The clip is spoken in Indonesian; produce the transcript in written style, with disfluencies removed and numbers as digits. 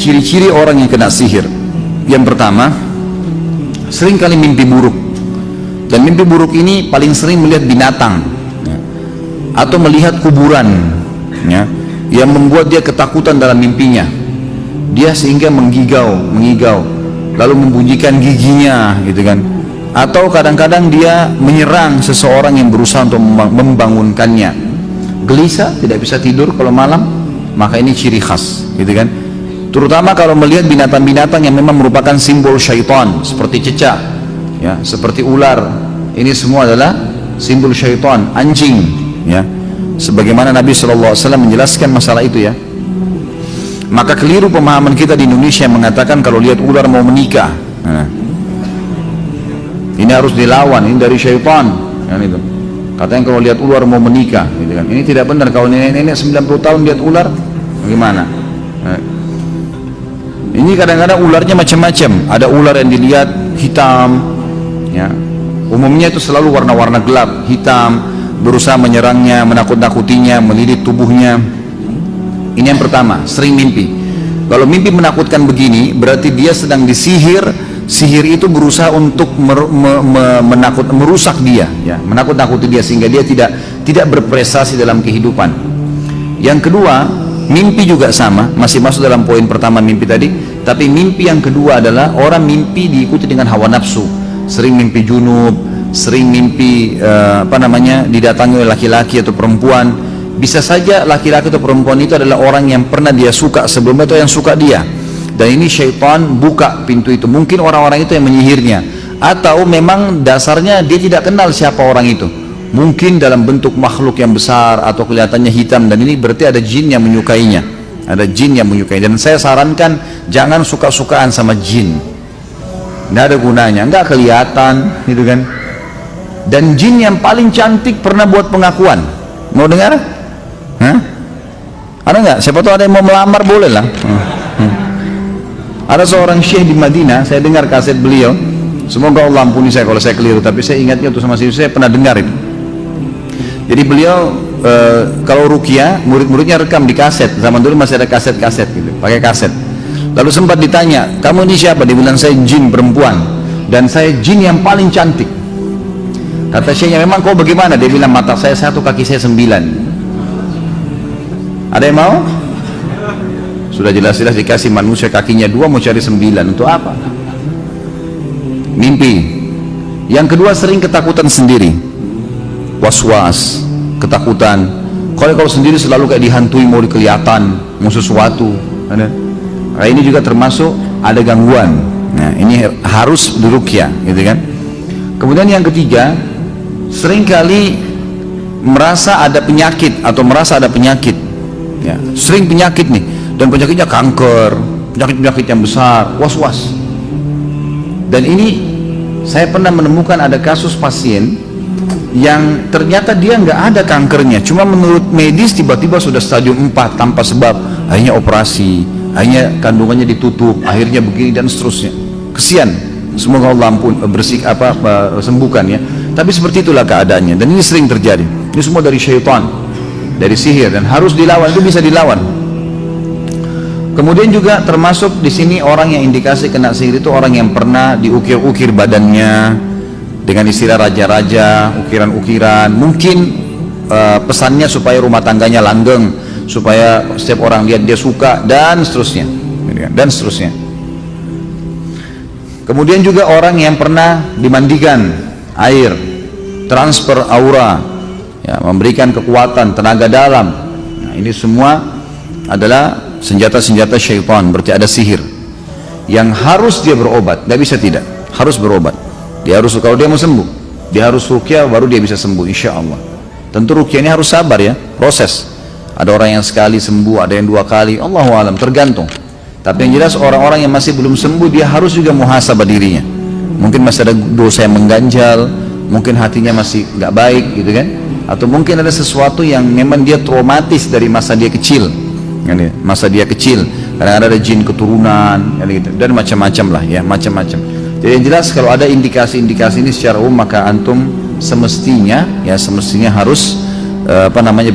Ciri-ciri orang yang kena sihir. Yang pertama, sering kali mimpi buruk. Dan mimpi buruk ini paling sering melihat binatang ya, atau melihat kuburan ya, yang membuat dia ketakutan dalam mimpinya. Dia sehingga mengigau, lalu membunyikan giginya gitu kan. Atau kadang-kadang dia menyerang seseorang yang berusaha untuk membangunkannya. Gelisah, tidak bisa tidur kalau malam, maka ini ciri khas gitu kan. Terutama kalau melihat binatang-binatang yang memang merupakan simbol syaitan, seperti cecak, ya, seperti ular. Ini semua adalah simbol syaitan, anjing, ya. Sebagaimana Nabi SAW menjelaskan masalah itu ya. Maka keliru pemahaman kita di Indonesia yang mengatakan kalau lihat ular mau menikah. Nah, ini harus dilawan, ini dari syaitan, kan itu. Katanya kalau lihat ular mau menikah, gitu kan. Ini tidak benar. Kalau nenek-nenek 90 tahun lihat ular, bagaimana? Nah, ini kadang-kadang ularnya macam-macam. Ada ular yang dilihat hitam, ya. Umumnya itu selalu warna-warna gelap, hitam, berusaha menyerangnya, menakut-nakutinya, melilit tubuhnya. Ini yang pertama, sering mimpi. Kalau mimpi menakutkan begini, berarti dia sedang disihir. Sihir itu berusaha untuk merusak dia, ya, menakut-nakuti dia sehingga dia tidak berprestasi dalam kehidupan. Yang kedua, mimpi juga sama, masih masuk dalam poin pertama mimpi tadi. Tapi mimpi yang kedua adalah orang mimpi diikuti dengan hawa nafsu. Sering mimpi junub, sering mimpi didatangi oleh laki-laki atau perempuan. Bisa saja laki-laki atau perempuan itu adalah orang yang pernah dia suka sebelumnya atau yang suka dia. Dan ini syaitan buka pintu itu. Mungkin orang-orang itu yang menyihirnya, atau memang dasarnya dia tidak kenal siapa orang itu. Mungkin dalam bentuk makhluk yang besar atau kelihatannya hitam, dan ini berarti ada jin yang menyukainya. Ada jin yang menyukai. Dan saya sarankan jangan suka-sukaan sama jin. Nggak ada gunanya, nggak kelihatan gitu kan. Dan jin yang paling cantik pernah buat pengakuan. Mau dengar? Hah? Ada nggak? Siapa tahu ada yang mau melamar, boleh lah. Ada seorang syekh di Madinah, saya dengar kaset beliau. Semoga Allah ampuni saya kalau saya keliru, tapi saya ingatnya itu sama saya pernah dengar itu. Jadi beliau kalau ruqyah, murid-muridnya rekam di kaset. Zaman dulu masih ada kaset-kaset gitu, pakai kaset. Lalu sempat ditanya, kamu ini siapa? Dia bilang, saya jin perempuan, dan saya jin yang paling cantik. Kata syekhnya, memang kau bagaimana? Dia bilang, mata saya 1, kaki saya 9. Ada yang mau? Sudah jelas-jelas dikasih manusia kakinya 2, mau cari 9 untuk apa? Mimpi. Yang kedua, sering ketakutan sendiri, was-was, ketakutan. Kalau sendiri selalu kayak dihantui, mau kelihatan, mau sesuatu. Nah, ini juga termasuk ada gangguan. Nah, ini harus diruqyah, gitu kan? Kemudian yang ketiga, seringkali merasa ada penyakit atau merasa ada penyakit. Ya, sering penyakit nih, dan penyakitnya kanker, penyakit-penyakit yang besar, was-was. Dan ini saya pernah menemukan ada kasus pasien yang ternyata dia nggak ada kankernya, cuma menurut medis tiba-tiba sudah stadium 4 tanpa sebab, akhirnya operasi, akhirnya kandungannya ditutup, akhirnya begini dan seterusnya. Kesian, semoga Allah sembuhkan ya. Tapi seperti itulah keadaannya, dan ini sering terjadi. Ini semua dari syaitan, dari sihir, dan harus dilawan. Itu bisa dilawan. Kemudian juga termasuk di sini orang yang indikasi kena sihir itu orang yang pernah diukir-ukir badannya dengan istilah raja-raja, ukiran-ukiran. Mungkin pesannya supaya rumah tangganya langgeng, supaya setiap orang lihat dia suka, dan seterusnya, dan seterusnya. Kemudian juga orang yang pernah dimandikan air, transfer aura, ya, memberikan kekuatan, tenaga dalam. Nah, ini semua adalah senjata-senjata syaitan, berarti ada sihir yang harus dia berobat. Tidak bisa tidak, harus berobat. Dia harus, kalau dia mau sembuh, dia harus ruqyah, baru dia bisa sembuh insya Allah. Tentu ruqyah ini harus sabar ya, proses. Ada orang yang sekali sembuh, ada yang 2 kali, Allahu alam, tergantung. Tapi yang jelas orang-orang yang masih belum sembuh, dia harus juga muhasabah dirinya. Mungkin masih ada dosa yang mengganjal, mungkin hatinya masih nggak baik gitu kan, atau mungkin ada sesuatu yang memang dia traumatis dari masa dia kecil, masa dia kecil. kadang ada jin keturunan, ya, gitu. Dan macam-macam lah ya, macam-macam. Jadi yang jelas kalau ada indikasi-indikasi ini secara umum, maka antum semestinya harus apa namanya